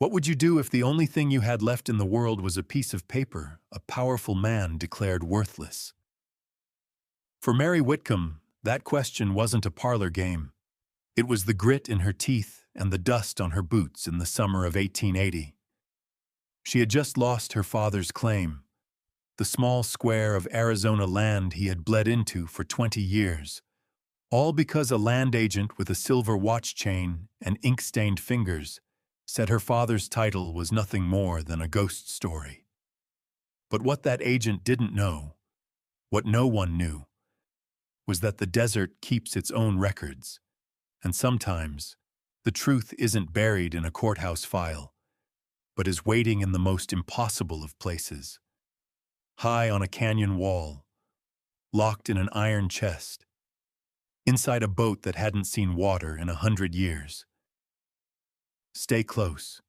What would you do if the only thing you had left in the world was a piece of paper a powerful man declared worthless? For Mary Whitcomb, that question wasn't a parlor game. It was the grit in her teeth and the dust on her boots in the summer of 1880. She had just lost her father's claim, the small square of Arizona land he had bled into for 20 years, all because a land agent with a silver watch chain and ink-stained fingers said her father's title was nothing more than a ghost story. But what that agent didn't know, what no one knew, was that the desert keeps its own records, and sometimes the truth isn't buried in a courthouse file, but is waiting in the most impossible of places, high on a canyon wall, locked in an iron chest, inside a boat that hadn't seen water in 100 years. Stay close,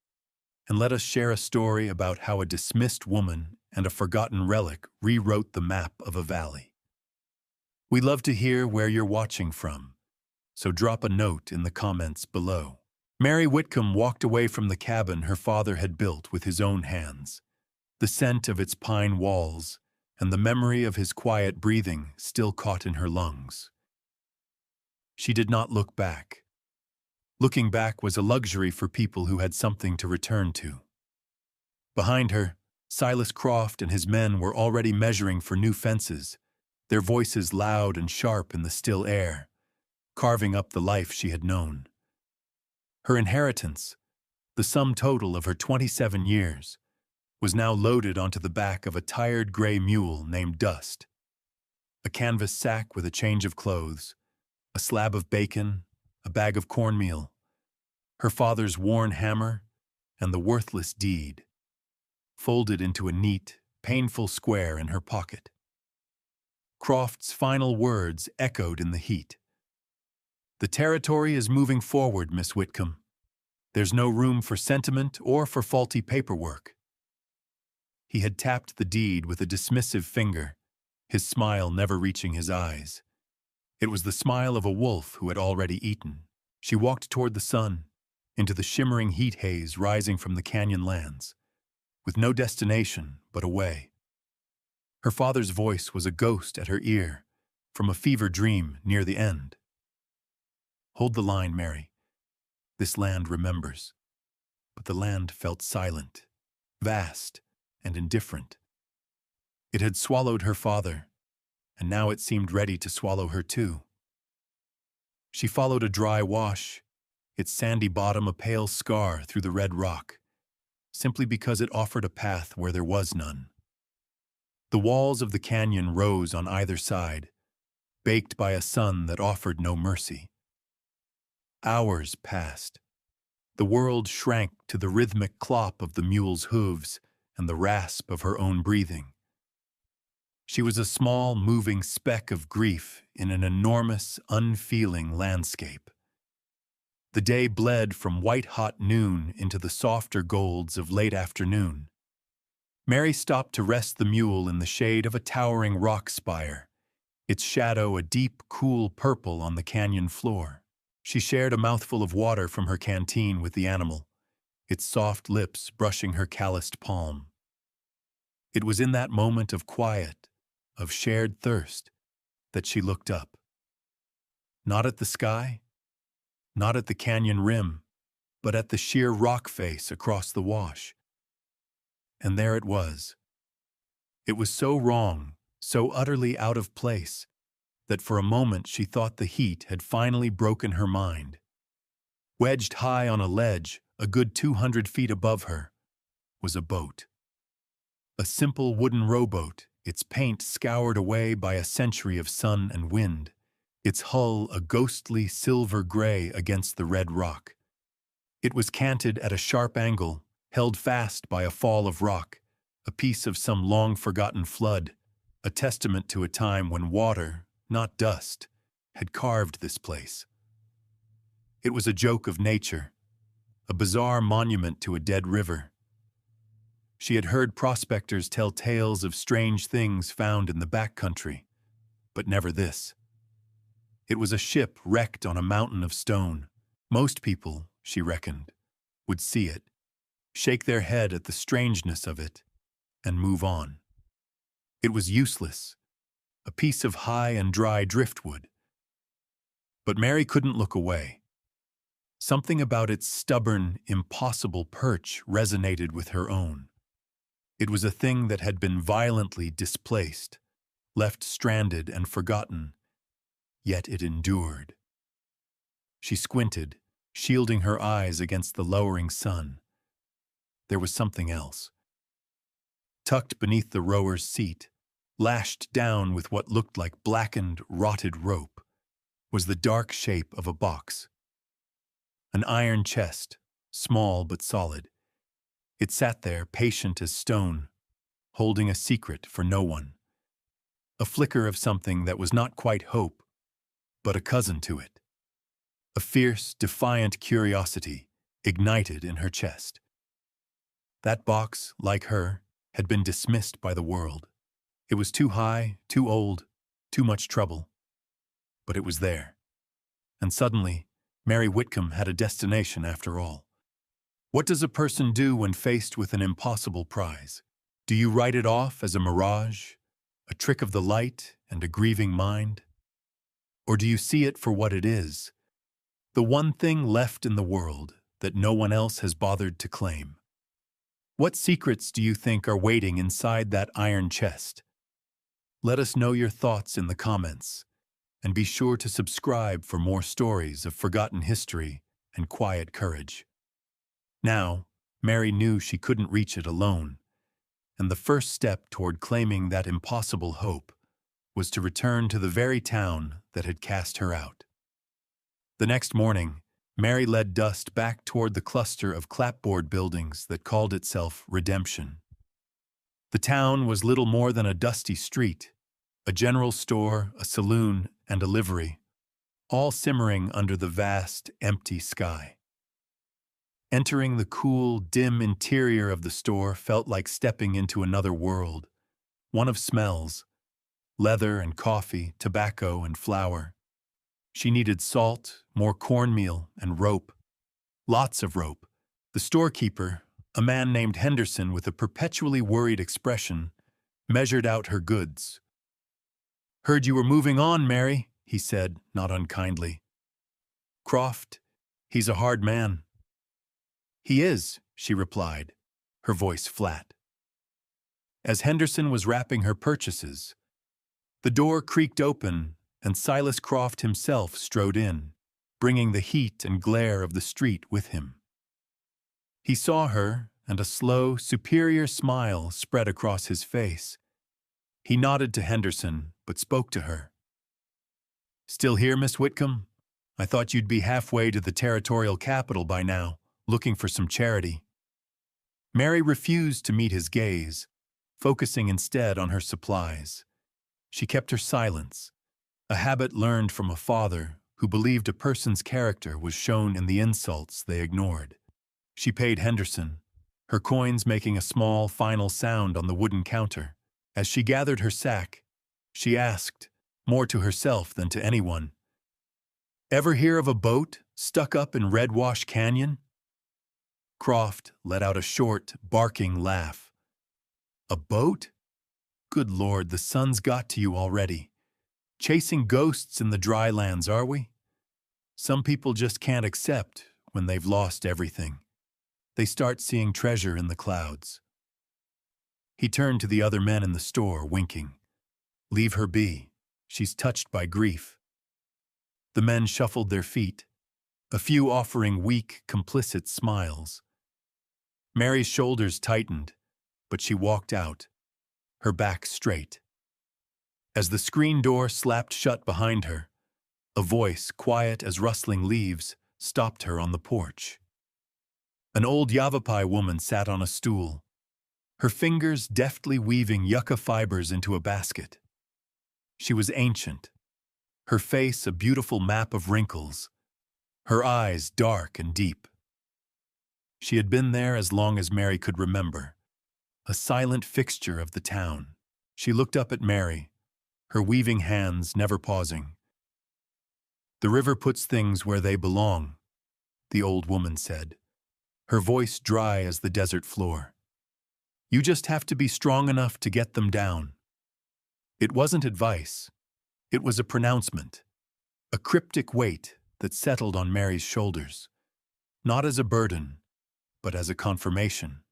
and let us share a story about how a dismissed woman and a forgotten relic rewrote the map of a valley. We love to hear where you're watching from, so drop a note in the comments below. Mary Whitcomb walked away from the cabin her father had built with his own hands, the scent of its pine walls and the memory of his quiet breathing still caught in her lungs. She did not look back. Looking back was a luxury for people who had something to return to. Behind her, Silas Croft and his men were already measuring for new fences, their voices loud and sharp in the still air, carving up the life she had known. Her inheritance, the sum total of her 27 years, was now loaded onto the back of a tired gray mule named Dust. A canvas sack with a change of clothes, a slab of bacon, a bag of cornmeal, her father's worn hammer, and the worthless deed, folded into a neat, painful square in her pocket. Croft's final words echoed in the heat. "The territory is moving forward, Miss Whitcomb. There's no room for sentiment or for faulty paperwork." He had tapped the deed with a dismissive finger, his smile never reaching his eyes. It was the smile of a wolf who had already eaten. She walked toward the sun, into the shimmering heat haze rising from the canyon lands, with no destination but a way. Her father's voice was a ghost at her ear, from a fever dream near the end. "Hold the line, Mary. This land remembers." But the land felt silent, vast, and indifferent. It had swallowed her father, and now it seemed ready to swallow her too. She followed a dry wash, its sandy bottom a pale scar through the red rock, simply because it offered a path where there was none. The walls of the canyon rose on either side, baked by a sun that offered no mercy. Hours passed. The world shrank to the rhythmic clop of the mule's hooves and the rasp of her own breathing. She was a small, moving speck of grief in an enormous, unfeeling landscape. The day bled from white-hot noon into the softer golds of late afternoon. Mary stopped to rest the mule in the shade of a towering rock spire, its shadow a deep, cool purple on the canyon floor. She shared a mouthful of water from her canteen with the animal, its soft lips brushing her calloused palm. It was in that moment of quiet, of shared thirst, that she looked up. Not at the sky, not at the canyon rim, but at the sheer rock face across the wash. And there it was. It was so wrong, so utterly out of place, that for a moment she thought the heat had finally broken her mind. Wedged high on a ledge, a good 200 feet above her, was a boat. A simple wooden rowboat, its paint scoured away by a century of sun and wind, its hull a ghostly silver gray against the red rock. It was canted at a sharp angle, held fast by a fall of rock, a piece of some long-forgotten flood, a testament to a time when water, not dust, had carved this place. It was a joke of nature, a bizarre monument to a dead river. She had heard prospectors tell tales of strange things found in the backcountry, but never this. It was a ship wrecked on a mountain of stone. Most people, she reckoned, would see it, shake their head at the strangeness of it, and move on. It was useless, a piece of high and dry driftwood. But Mary couldn't look away. Something about its stubborn, impossible perch resonated with her own. It was a thing that had been violently displaced, left stranded and forgotten, yet it endured. She squinted, shielding her eyes against the lowering sun. There was something else. Tucked beneath the rower's seat, lashed down with what looked like blackened, rotted rope, was the dark shape of a box. An iron chest, small but solid. It sat there, patient as stone, holding a secret for no one. A flicker of something that was not quite hope, but a cousin to it. A fierce, defiant curiosity ignited in her chest. That box, like her, had been dismissed by the world. It was too high, too old, too much trouble. But it was there. And suddenly, Mary Whitcomb had a destination after all. What does a person do when faced with an impossible prize? Do you write it off as a mirage, a trick of the light and a grieving mind? Or do you see it for what it is, the one thing left in the world that no one else has bothered to claim? What secrets do you think are waiting inside that iron chest? Let us know your thoughts in the comments, and be sure to subscribe for more stories of forgotten history and quiet courage. Now, Mary knew she couldn't reach it alone, and the first step toward claiming that impossible hope was to return to the very town that had cast her out. The next morning, Mary led Dust back toward the cluster of clapboard buildings that called itself Redemption. The town was little more than a dusty street, a general store, a saloon, and a livery, all simmering under the vast, empty sky. Entering the cool, dim interior of the store felt like stepping into another world, one of smells, leather and coffee, tobacco and flour. She needed salt, more cornmeal, and rope. Lots of rope. The storekeeper, a man named Henderson with a perpetually worried expression, measured out her goods. "Heard you were moving on, Mary," he said, not unkindly. "Croft, he's a hard man." "He is," she replied, her voice flat. As Henderson was wrapping her purchases, the door creaked open and Silas Croft himself strode in, bringing the heat and glare of the street with him. He saw her, and a slow, superior smile spread across his face. He nodded to Henderson, but spoke to her. "Still here, Miss Whitcomb? I thought you'd be halfway to the territorial capital by now, looking for some charity." Mary refused to meet his gaze, focusing instead on her supplies. She kept her silence, a habit learned from a father who believed a person's character was shown in the insults they ignored. She paid Henderson, her coins making a small, final sound on the wooden counter. As she gathered her sack, she asked, more to herself than to anyone, "Ever hear of a boat stuck up in Red Wash Canyon?" Croft let out a short, barking laugh. "A boat? Good Lord, the sun's got to you already. Chasing ghosts in the dry lands, are we? Some people just can't accept when they've lost everything. They start seeing treasure in the clouds." He turned to the other men in the store, winking. "Leave her be. She's touched by grief." The men shuffled their feet, a few offering weak, complicit smiles. Mary's shoulders tightened, but she walked out, her back straight. As the screen door slapped shut behind her, a voice, quiet as rustling leaves, stopped her on the porch. An old Yavapai woman sat on a stool, her fingers deftly weaving yucca fibers into a basket. She was ancient, her face a beautiful map of wrinkles, her eyes dark and deep. She had been there as long as Mary could remember, a silent fixture of the town. She looked up at Mary, her weaving hands never pausing. "The river puts things where they belong," the old woman said, her voice dry as the desert floor. "You just have to be strong enough to get them down." It wasn't advice. It was a pronouncement, a cryptic weight that settled on Mary's shoulders, not as a burden, but as a confirmation.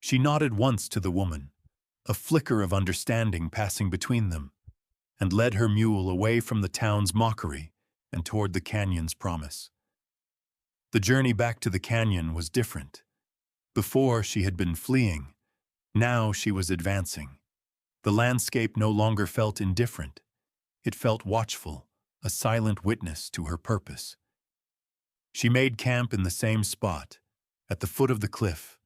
She nodded once to the woman, a flicker of understanding passing between them, and led her mule away from the town's mockery and toward the canyon's promise. The journey back to the canyon was different. Before she had been fleeing, now she was advancing. The landscape no longer felt indifferent. It felt watchful, a silent witness to her purpose. She made camp in the same spot, at the foot of the cliff,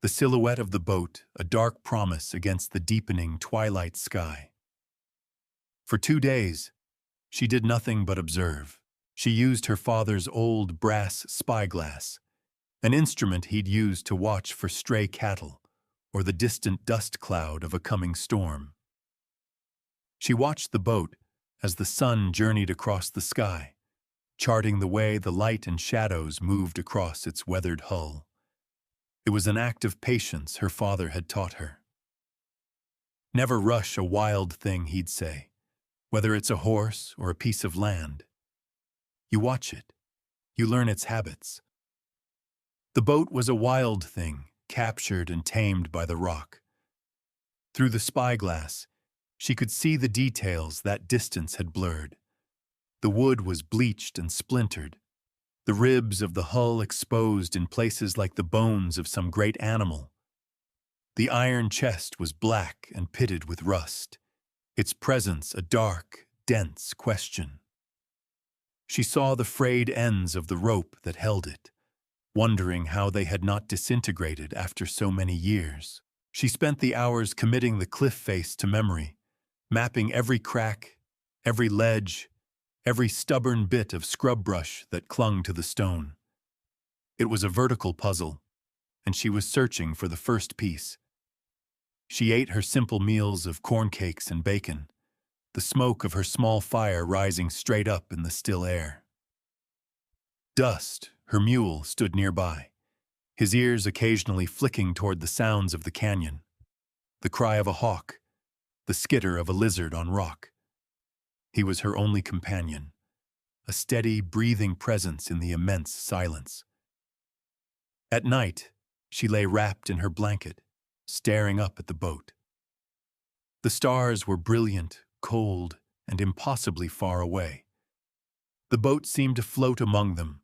the silhouette of the boat a dark promise against the deepening twilight sky. For 2 days, she did nothing but observe. She used her father's old brass spyglass, an instrument he'd used to watch for stray cattle or the distant dust cloud of a coming storm. She watched the boat as the sun journeyed across the sky, charting the way the light and shadows moved across its weathered hull. It was an act of patience her father had taught her. "Never rush a wild thing," he'd say, "whether it's a horse or a piece of land. You watch it. You learn its habits." The boat was a wild thing, captured and tamed by the rock. Through the spyglass, she could see the details that distance had blurred. The wood was bleached and splintered, the ribs of the hull exposed in places like the bones of some great animal. The iron chest was black and pitted with rust, its presence a dark, dense question. She saw the frayed ends of the rope that held it, wondering how they had not disintegrated after so many years. She spent the hours committing the cliff face to memory, mapping every crack, every ledge, every stubborn bit of scrub brush that clung to the stone. It was a vertical puzzle, and she was searching for the first piece. She ate her simple meals of corn cakes and bacon, the smoke of her small fire rising straight up in the still air. Dust, her mule, stood nearby, his ears occasionally flicking toward the sounds of the canyon, the cry of a hawk, the skitter of a lizard on rock. He was her only companion, a steady, breathing presence in the immense silence. At night, she lay wrapped in her blanket, staring up at the boat. The stars were brilliant, cold, and impossibly far away. The boat seemed to float among them,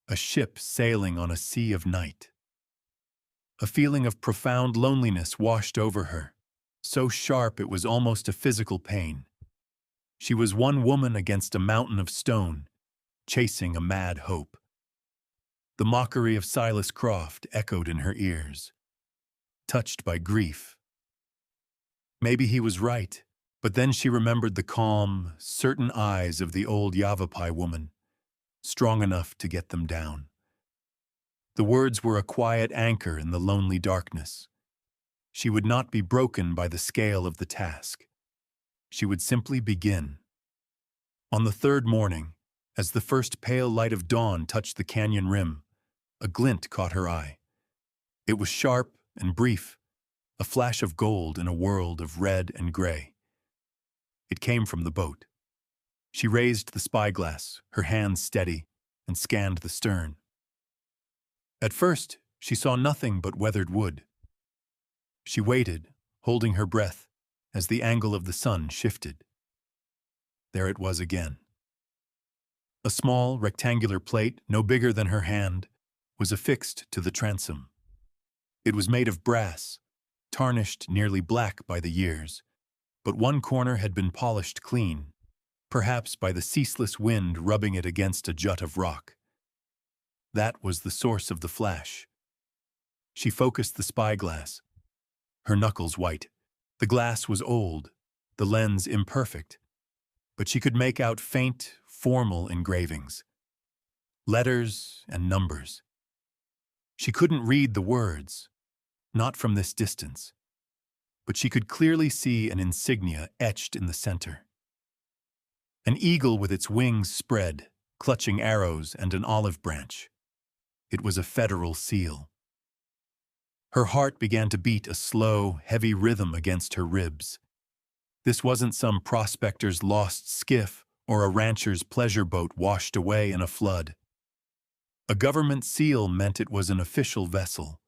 a ship sailing on a sea of night. A feeling of profound loneliness washed over her, so sharp it was almost a physical pain. She was one woman against a mountain of stone, chasing a mad hope. The mockery of Silas Croft echoed in her ears, touched by grief. Maybe he was right, but then she remembered the calm, certain eyes of the old Yavapai woman, strong enough to get them down. The words were a quiet anchor in the lonely darkness. She would not be broken by the scale of the task. She would simply begin. On the third morning, as the first pale light of dawn touched the canyon rim, a glint caught her eye. It was sharp and brief, a flash of gold in a world of red and gray. It came from the boat. She raised the spyglass, her hands steady, and scanned the stern. At first, she saw nothing but weathered wood. She waited, holding her breath, as the angle of the sun shifted. There it was again. A small, rectangular plate, no bigger than her hand, was affixed to the transom. It was made of brass, tarnished nearly black by the years, but one corner had been polished clean, perhaps by the ceaseless wind rubbing it against a jut of rock. That was the source of the flash. She focused the spyglass, her knuckles white. The glass was old, the lens imperfect, but she could make out faint, formal engravings, letters and numbers. She couldn't read the words, not from this distance, but she could clearly see an insignia etched in the center. An eagle with its wings spread, clutching arrows and an olive branch. It was a federal seal. Her heart began to beat a slow, heavy rhythm against her ribs. This wasn't some prospector's lost skiff or a rancher's pleasure boat washed away in a flood. A government seal meant it was an official vessel.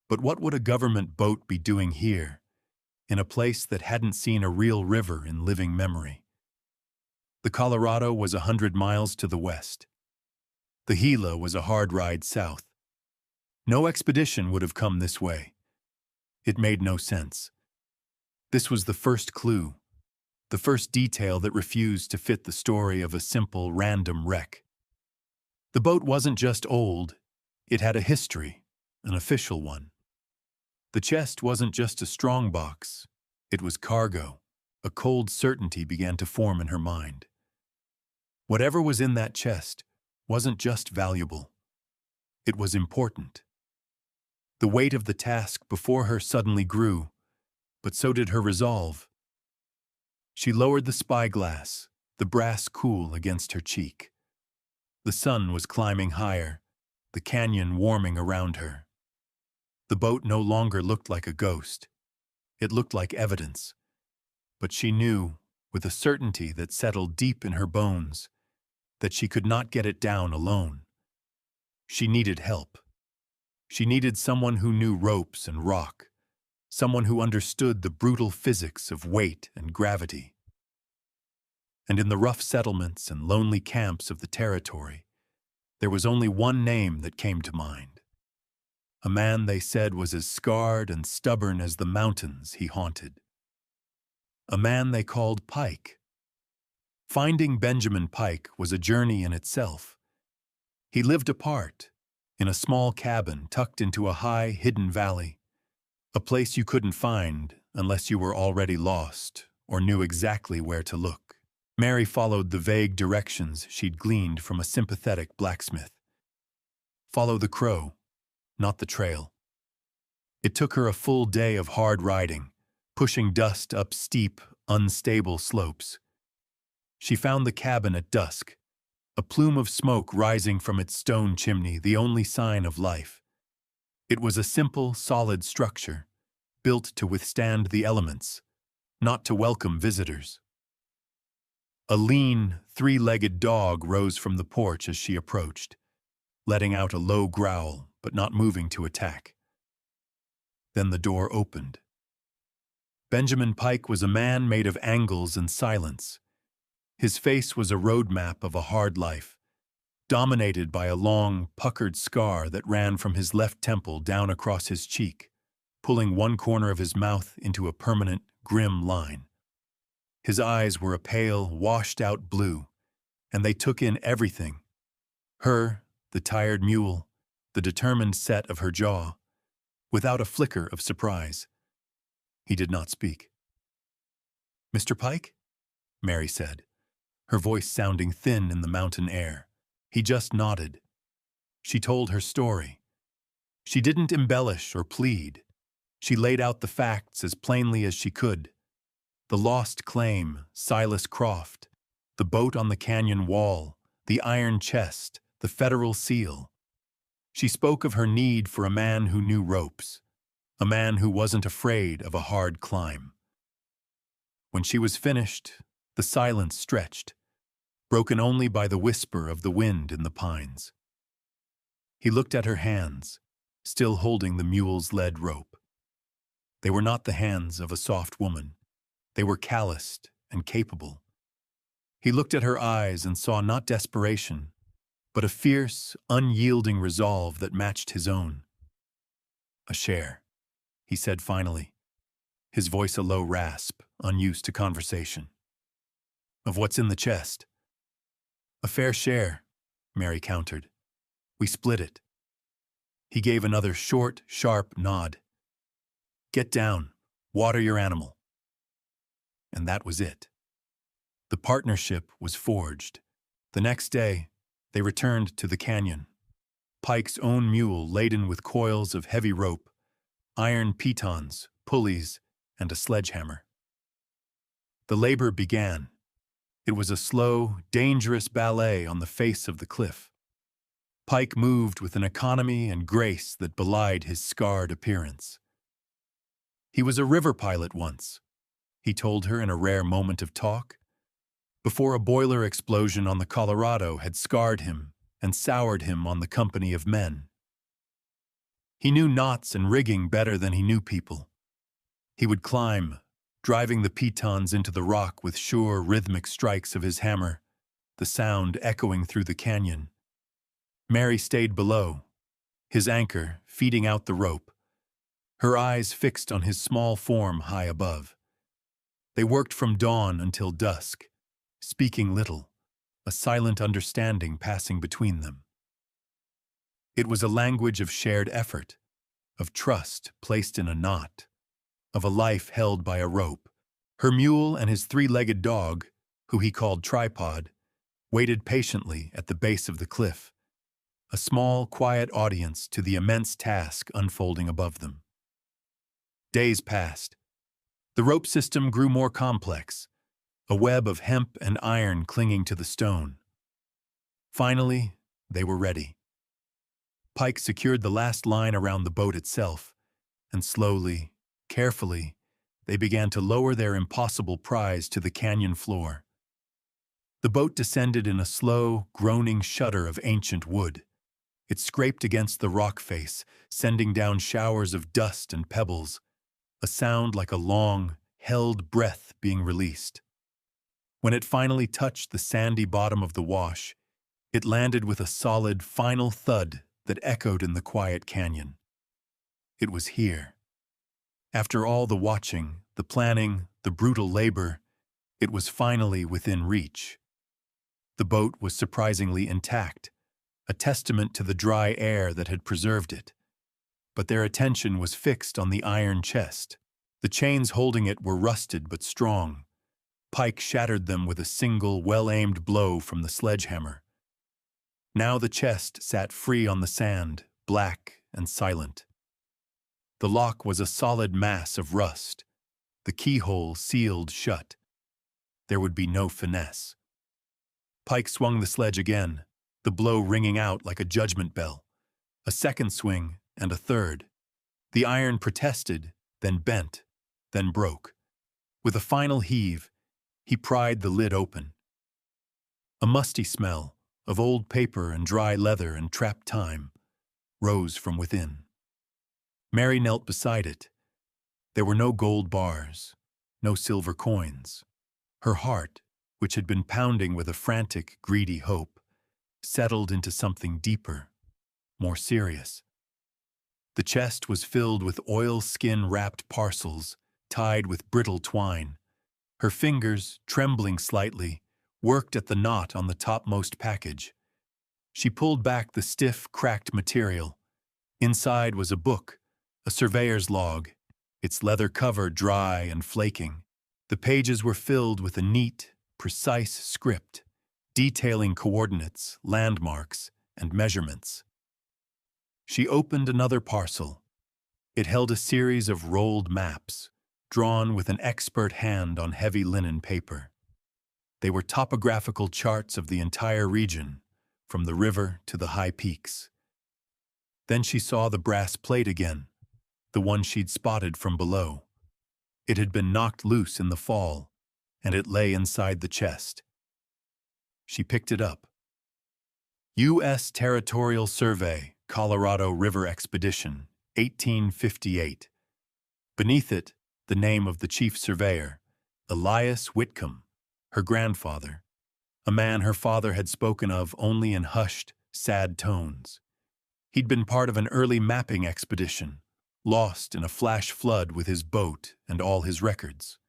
But what would a government boat be doing here, in a place that hadn't seen a real river in living memory? The Colorado was 100 miles to the west. The Gila was a hard ride south. No expedition would have come this way. It made no sense. This was the first clue, the first detail that refused to fit the story of a simple, random wreck. The boat wasn't just old, it had a history, an official one. The chest wasn't just a strong box, it was cargo. A cold certainty began to form in her mind. Whatever was in that chest wasn't just valuable, it was important. The weight of the task before her suddenly grew, but so did her resolve. She lowered the spyglass, the brass cool against her cheek. The sun was climbing higher, the canyon warming around her. The boat no longer looked like a ghost. It looked like evidence. But she knew, with a certainty that settled deep in her bones, that she could not get it down alone. She needed help. She needed someone who knew ropes and rock, someone who understood the brutal physics of weight and gravity. And in the rough settlements and lonely camps of the territory, there was only one name that came to mind. A man they said was as scarred and stubborn as the mountains he haunted. A man they called Pike. Finding Benjamin Pike was a journey in itself. He lived apart, in a small cabin tucked into a high, hidden valley, a place you couldn't find unless you were already lost or knew exactly where to look. Mary followed the vague directions she'd gleaned from a sympathetic blacksmith. Follow the crow, not the trail. It took her a full day of hard riding, pushing dust up steep, unstable slopes. She found the cabin at dusk, a plume of smoke rising from its stone chimney, the only sign of life. It was a simple, solid structure, built to withstand the elements, not to welcome visitors. A lean, three-legged dog rose from the porch as she approached, letting out a low growl but not moving to attack. Then the door opened. Benjamin Pike was a man made of angles and silence. His face was a roadmap of a hard life, dominated by a long, puckered scar that ran from his left temple down across his cheek, pulling one corner of his mouth into a permanent, grim line. His eyes were a pale, washed-out blue, and they took in everything. Her, the tired mule, the determined set of her jaw, without a flicker of surprise. He did not speak. "Mr. Pike?" Mary said, her voice sounding thin in the mountain air. He just nodded. She told her story. She didn't embellish or plead. She laid out the facts as plainly as she could. The lost claim, Silas Croft, the boat on the canyon wall, the iron chest, the federal seal. She spoke of her need for a man who knew ropes, a man who wasn't afraid of a hard climb. When she was finished, the silence stretched, broken only by the whisper of the wind in the pines. He looked at her hands, still holding the mule's lead rope. They were not the hands of a soft woman. They were calloused and capable. He looked at her eyes and saw not desperation, but a fierce, unyielding resolve that matched his own. "A share," he said finally, his voice a low rasp, unused to conversation. "Of what's in the chest?" "A fair share," Mary countered. "We split it." He gave another short, sharp nod. "Get down. Water your animal." And that was it. The partnership was forged. The next day, they returned to the canyon. Pike's own mule laden with coils of heavy rope, iron pitons, pulleys, and a sledgehammer. The labor began. It was a slow, dangerous ballet on the face of the cliff. Pike moved with an economy and grace that belied his scarred appearance. He was a river pilot once, he told her in a rare moment of talk, before a boiler explosion on the Colorado had scarred him and soured him on the company of men. He knew knots and rigging better than he knew people. He would climb, driving the pitons into the rock with sure rhythmic strikes of his hammer, the sound echoing through the canyon. Mary stayed below, his anchor feeding out the rope, her eyes fixed on his small form high above. They worked from dawn until dusk, speaking little, a silent understanding passing between them. It was a language of shared effort, of trust placed in a knot, of a life held by a rope. Her mule and his three-legged dog, who he called Tripod, waited patiently at the base of the cliff, a small, quiet audience to the immense task unfolding above them. Days passed. The rope system grew more complex, a web of hemp and iron clinging to the stone. Finally, they were ready. Pike secured the last line around the boat itself, and slowly, carefully, they began to lower their impossible prize to the canyon floor. The boat descended in a slow, groaning shudder of ancient wood. It scraped against the rock face, sending down showers of dust and pebbles, a sound like a long, held breath being released. When it finally touched the sandy bottom of the wash, it landed with a solid, final thud that echoed in the quiet canyon. It was here. After all the watching, the planning, the brutal labor, it was finally within reach. The boat was surprisingly intact, a testament to the dry air that had preserved it. But their attention was fixed on the iron chest. The chains holding it were rusted but strong. Pike shattered them with a single, well-aimed blow from the sledgehammer. Now the chest sat free on the sand, black and silent. The lock was a solid mass of rust, the keyhole sealed shut. There would be no finesse. Pike swung the sledge again, the blow ringing out like a judgment bell. A second swing and a third. The iron protested, then bent, then broke. With a final heave, he pried the lid open. A musty smell of old paper and dry leather and trapped time rose from within. Mary knelt beside it. There were no gold bars, no silver coins. Her heart, which had been pounding with a frantic, greedy hope, settled into something deeper, more serious. The chest was filled with oilskin-wrapped parcels tied with brittle twine. Her fingers, trembling slightly, worked at the knot on the topmost package. She pulled back the stiff, cracked material. Inside was a book, a surveyor's log, its leather cover dry and flaking. The pages were filled with a neat, precise script, detailing coordinates, landmarks, and measurements. She opened another parcel. It held a series of rolled maps, drawn with an expert hand on heavy linen paper. They were topographical charts of the entire region, from the river to the high peaks. Then she saw the brass plate again, the one she'd spotted from below. It had been knocked loose in the fall, and it lay inside the chest. She picked it up. U.S. Territorial Survey, Colorado River Expedition, 1858. Beneath it, the name of the chief surveyor, Elias Whitcomb, her grandfather, a man her father had spoken of only in hushed, sad tones. He'd been part of an early mapping expedition, lost in a flash flood with his boat and all his records.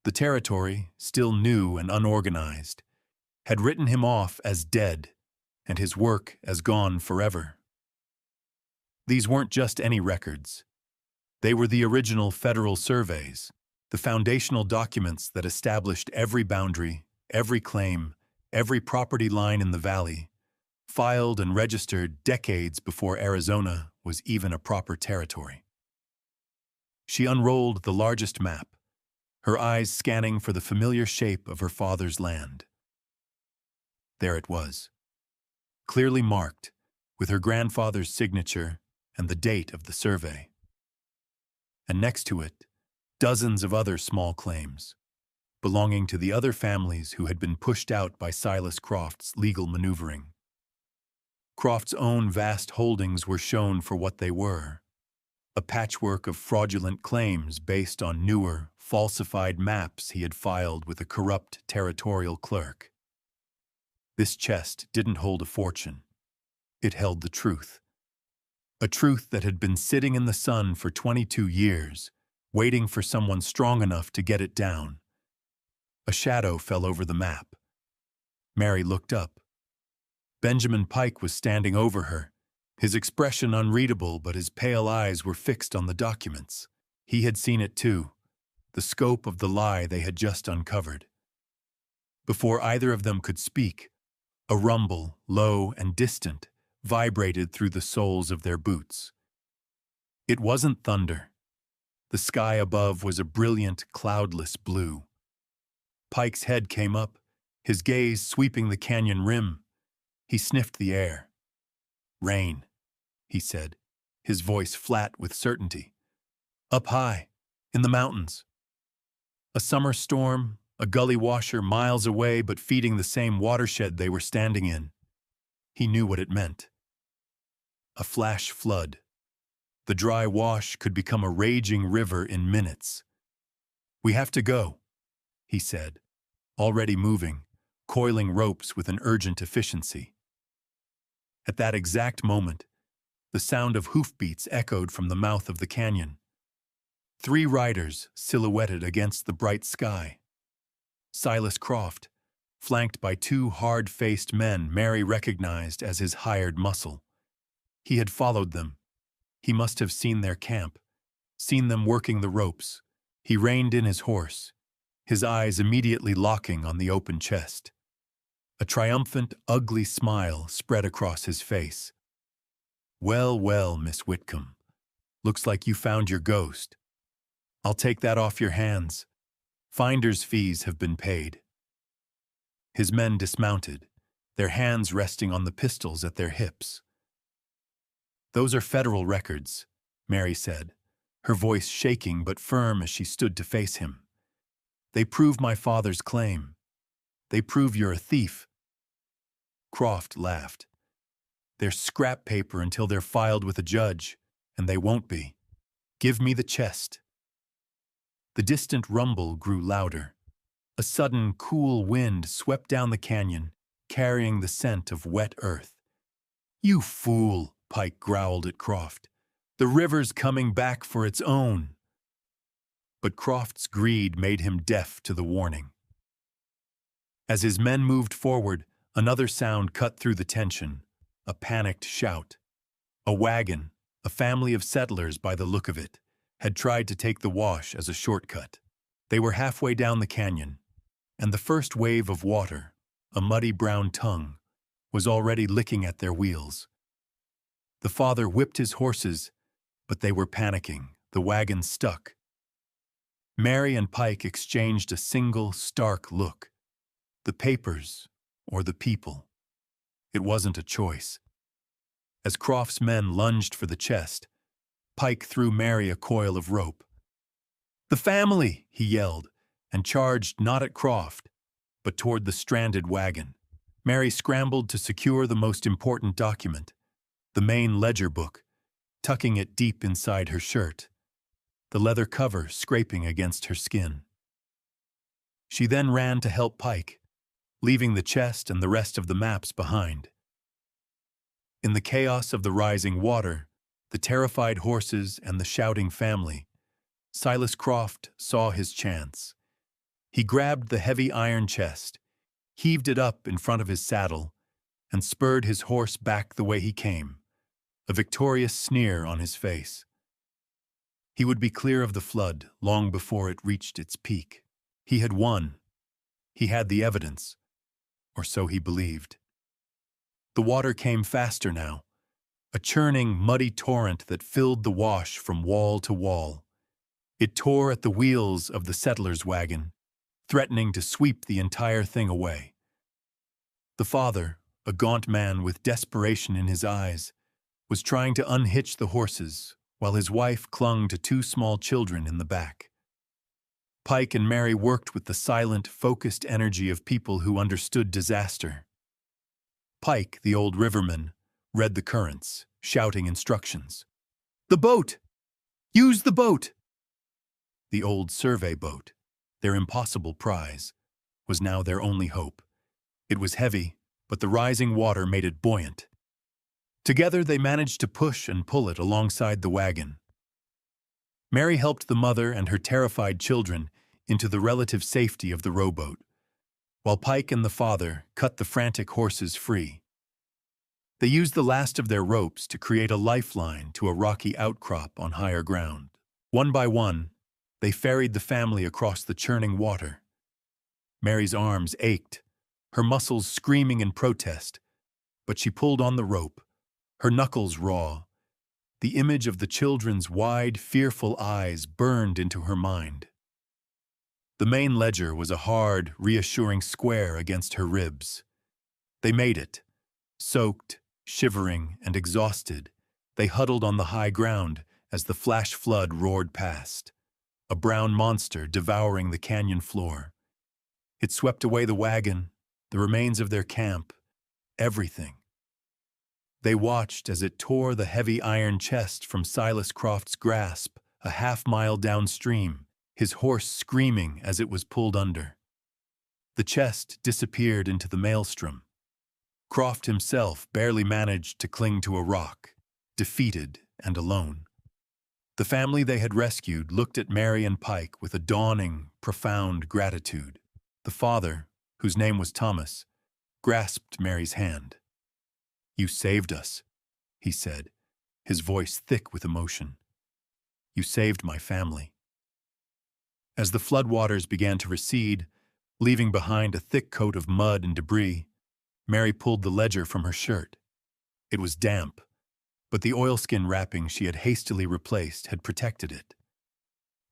The territory, still new and unorganized, had written him off as dead and his work as gone forever. These weren't just any records. They were the original federal surveys, the foundational documents that established every boundary, every claim, every property line in the valley, filed and registered decades before Arizona was even a proper territory. She unrolled the largest map, her eyes scanning for the familiar shape of her father's land. There it was, clearly marked, with her grandfather's signature and the date of the survey. And next to it, dozens of other small claims, belonging to the other families who had been pushed out by Silas Croft's legal maneuvering. Croft's own vast holdings were shown for what they were: a patchwork of fraudulent claims based on newer, falsified maps he had filed with a corrupt territorial clerk. This chest didn't hold a fortune. It held the truth. A truth that had been sitting in the sun for 22 years, waiting for someone strong enough to get it down. A shadow fell over the map. Mary looked up. Benjamin Pike was standing over her, his expression unreadable, but his pale eyes were fixed on the documents. He had seen it too, the scope of the lie they had just uncovered. Before either of them could speak, a rumble, low and distant, vibrated through the soles of their boots. It wasn't thunder. The sky above was a brilliant, cloudless blue. Pike's head came up, his gaze sweeping the canyon rim. He sniffed the air. "Rain," he said, his voice flat with certainty. "Up high, in the mountains. A summer storm, a gully washer miles away but feeding the same watershed they were standing in." He knew what it meant. A flash flood. The dry wash could become a raging river in minutes. "We have to go," he said, already moving, coiling ropes with an urgent efficiency. At that exact moment, the sound of hoofbeats echoed from the mouth of the canyon. 3 riders silhouetted against the bright sky. Silas Croft, flanked by 2 hard-faced men Mary recognized as his hired muscle. He had followed them. He must have seen their camp, seen them working the ropes. He reined in his horse, his eyes immediately locking on the open chest. A triumphant, ugly smile spread across his face. "Well, well, Miss Whitcomb. Looks like you found your ghost. I'll take that off your hands. Finder's fees have been paid." His men dismounted, their hands resting on the pistols at their hips. "Those are federal records," Mary said, her voice shaking but firm as she stood to face him. "They prove my father's claim. They prove you're a thief." Croft laughed. "They're scrap paper until they're filed with a judge, and they won't be. Give me the chest." The distant rumble grew louder. A sudden, cool wind swept down the canyon, carrying the scent of wet earth. "You fool," Pike growled at Croft. "The river's coming back for its own." But Croft's greed made him deaf to the warning. As his men moved forward, another sound cut through the tension, a panicked shout. A wagon, a family of settlers by the look of it, had tried to take the wash as a shortcut. They were halfway down the canyon, and the first wave of water, a muddy brown tongue, was already licking at their wheels. The father whipped his horses, but they were panicking, the wagon stuck. Mary and Pike exchanged a single, stark look. The papers, or the people. It wasn't a choice. As Croft's men lunged for the chest, Pike threw Mary a coil of rope. "The family!" he yelled, and charged not at Croft, but toward the stranded wagon. Mary scrambled to secure the most important document, the main ledger book, tucking it deep inside her shirt, the leather cover scraping against her skin. She then ran to help Pike, leaving the chest and the rest of the maps behind. In the chaos of the rising water, the terrified horses and the shouting family, Silas Croft saw his chance. He grabbed the heavy iron chest, heaved it up in front of his saddle, and spurred his horse back the way he came, a victorious sneer on his face. He would be clear of the flood long before it reached its peak. He had won. He had the evidence, or so he believed. The water came faster now, a churning, muddy torrent that filled the wash from wall to wall. It tore at the wheels of the settler's wagon, threatening to sweep the entire thing away. The father, a gaunt man with desperation in his eyes, was trying to unhitch the horses while his wife clung to two small children in the back. Pike and Mary worked with the silent, focused energy of people who understood disaster. Pike, the old riverman, read the currents, shouting instructions. "The boat! Use the boat!" The old survey boat, their impossible prize, was now their only hope. It was heavy, but the rising water made it buoyant. Together they managed to push and pull it alongside the wagon. Mary helped the mother and her terrified children into the relative safety of the rowboat, while Pike and the father cut the frantic horses free. They used the last of their ropes to create a lifeline to a rocky outcrop on higher ground. One by one, they ferried the family across the churning water. Mary's arms ached, her muscles screaming in protest, but she pulled on the rope, her knuckles raw. The image of the children's wide, fearful eyes burned into her mind. The main ledger was a hard, reassuring square against her ribs. They made it. Soaked, shivering, and exhausted, they huddled on the high ground as the flash flood roared past, a brown monster devouring the canyon floor. It swept away the wagon, the remains of their camp, everything. They watched as it tore the heavy iron chest from Silas Croft's grasp a half-mile downstream, his horse screaming as it was pulled under. The chest disappeared into the maelstrom. Croft himself barely managed to cling to a rock, defeated and alone. The family they had rescued looked at Mary and Pike with a dawning, profound gratitude. The father, whose name was Thomas, grasped Mary's hand. "You saved us," he said, his voice thick with emotion. "You saved my family." As the floodwaters began to recede, leaving behind a thick coat of mud and debris, Mary pulled the ledger from her shirt. It was damp, but the oilskin wrapping she had hastily replaced had protected it.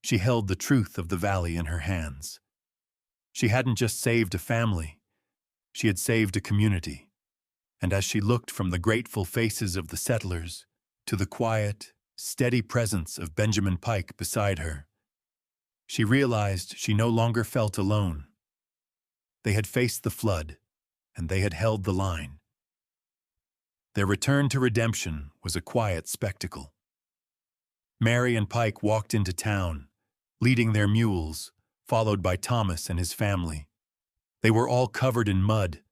She held the truth of the valley in her hands. She hadn't just saved a family, she had saved a community. And as she looked from the grateful faces of the settlers to the quiet, steady presence of Benjamin Pike beside her, she realized she no longer felt alone. They had faced the flood, and they had held the line. Their return to redemption was a quiet spectacle. Mary and Pike walked into town, leading their mules, followed by Thomas and his family. They were all covered in mud,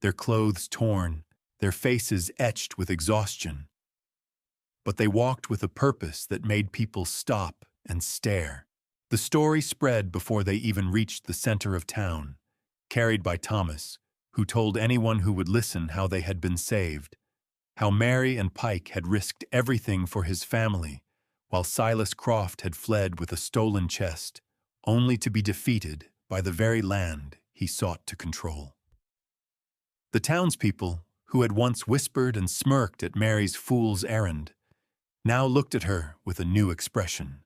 their clothes torn, their faces etched with exhaustion. But they walked with a purpose that made people stop and stare. The story spread before they even reached the center of town, carried by Thomas, who told anyone who would listen how they had been saved, how Mary and Pike had risked everything for his family, while Silas Croft had fled with a stolen chest, only to be defeated by the very land he sought to control. The townspeople, who had once whispered and smirked at Mary's fool's errand, now looked at her with a new expression: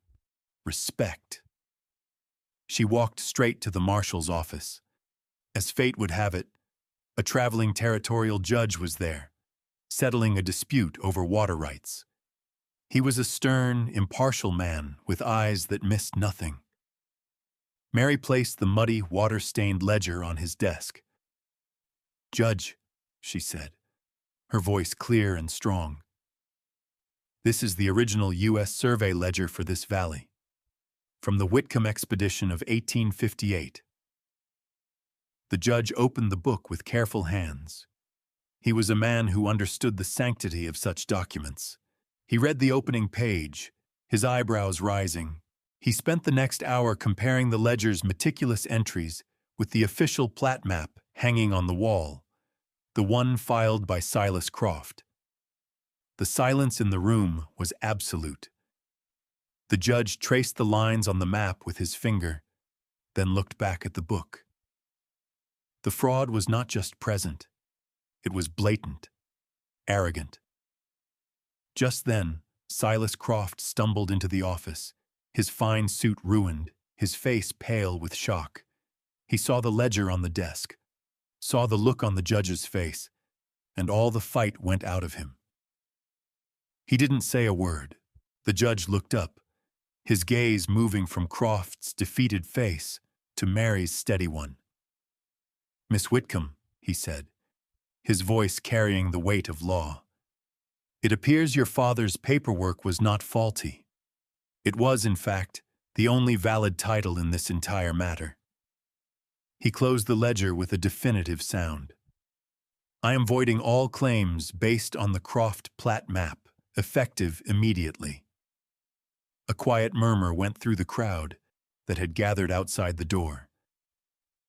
respect. She walked straight to the marshal's office. As fate would have it, a traveling territorial judge was there, settling a dispute over water rights. He was a stern, impartial man with eyes that missed nothing. Mary placed the muddy, water-stained ledger on his desk. "Judge," she said, her voice clear and strong, "this is the original U.S. survey ledger for this valley, from the Whitcomb expedition of 1858. The judge opened the book with careful hands. He was a man who understood the sanctity of such documents. He read the opening page, his eyebrows rising. He spent the next hour comparing the ledger's meticulous entries with the official plat map hanging on the wall, the one filed by Silas Croft. The silence in the room was absolute. The judge traced the lines on the map with his finger, then looked back at the book. The fraud was not just present, it was blatant, arrogant. Just then, Silas Croft stumbled into the office, his fine suit ruined, his face pale with shock. He saw the ledger on the desk, saw the look on the judge's face, and all the fight went out of him. He didn't say a word. The judge looked up, his gaze moving from Croft's defeated face to Mary's steady one. "Miss Whitcomb," he said, his voice carrying the weight of law, "it appears your father's paperwork was not faulty. It was, in fact, the only valid title in this entire matter." He closed the ledger with a definitive sound. "I am voiding all claims based on the Croft plat map, effective immediately." A quiet murmur went through the crowd that had gathered outside the door.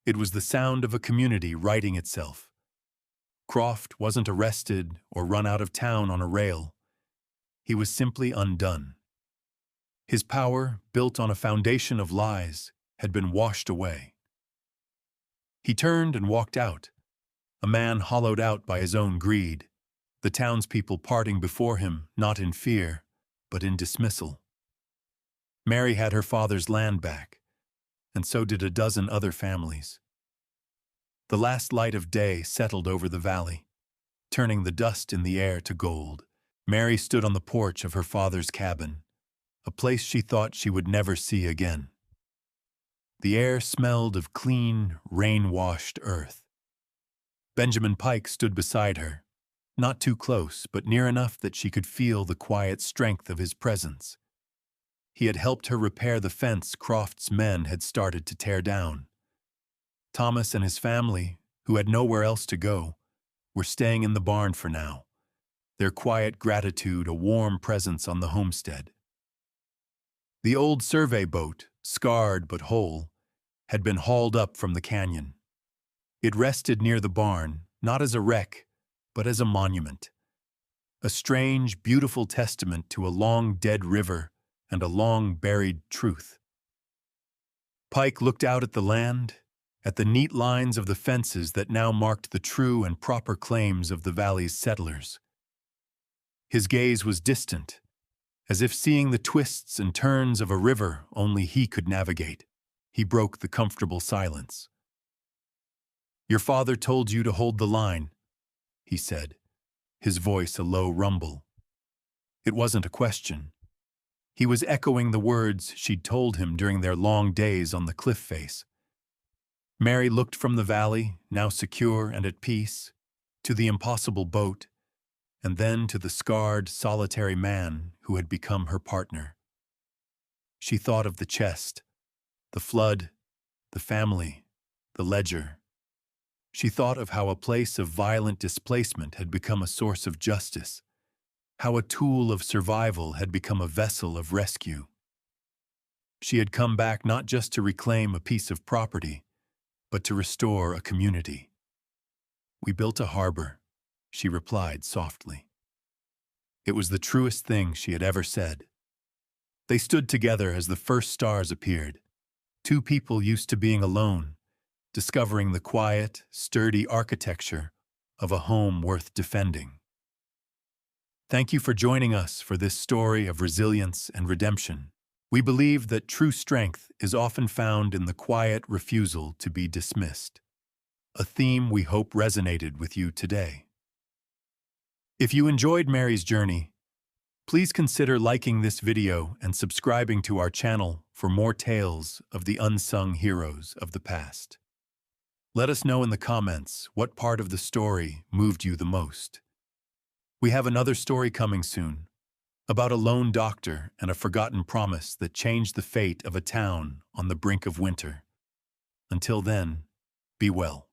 It was the sound of a community righting itself. Croft wasn't arrested or run out of town on a rail. He was simply undone. His power, built on a foundation of lies, had been washed away. He turned and walked out, a man hollowed out by his own greed, the townspeople parting before him not in fear, but in dismissal. Mary had her father's land back, and so did a dozen other families. The last light of day settled over the valley, turning the dust in the air to gold. Mary stood on the porch of her father's cabin, a place she thought she would never see again. The air smelled of clean, rain-washed earth. Benjamin Pike stood beside her, not too close, but near enough that she could feel the quiet strength of his presence. He had helped her repair the fence Croft's men had started to tear down. Thomas and his family, who had nowhere else to go, were staying in the barn for now, their quiet gratitude a warm presence on the homestead. The old survey boat, scarred but whole, had been hauled up from the canyon. It rested near the barn, not as a wreck, but as a monument. A strange, beautiful testament to a long-dead river and a long-buried truth. Pike looked out at the land, at the neat lines of the fences that now marked the true and proper claims of the valley's settlers. His gaze was distant, as if seeing the twists and turns of a river only he could navigate. He broke the comfortable silence. "Your father told you to hold the line," he said, his voice a low rumble. It wasn't a question. He was echoing the words she'd told him during their long days on the cliff face. Mary looked from the valley, now secure and at peace, to the impossible boat, and then to the scarred, solitary man who had become her partner. She thought of the chest, the flood, the family, the ledger. She thought of how a place of violent displacement had become a source of justice, how a tool of survival had become a vessel of rescue. She had come back not just to reclaim a piece of property, but to restore a community. "We built a harbor," she replied softly. It was the truest thing she had ever said. They stood together as the first stars appeared, two people used to being alone, discovering the quiet, sturdy architecture of a home worth defending. Thank you for joining us for this story of resilience and redemption. We believe that true strength is often found in the quiet refusal to be dismissed, a theme we hope resonated with you today. If you enjoyed Mary's journey, please consider liking this video and subscribing to our channel for more tales of the unsung heroes of the past. Let us know in the comments what part of the story moved you the most. We have another story coming soon, about a lone doctor and a forgotten promise that changed the fate of a town on the brink of winter. Until then, be well.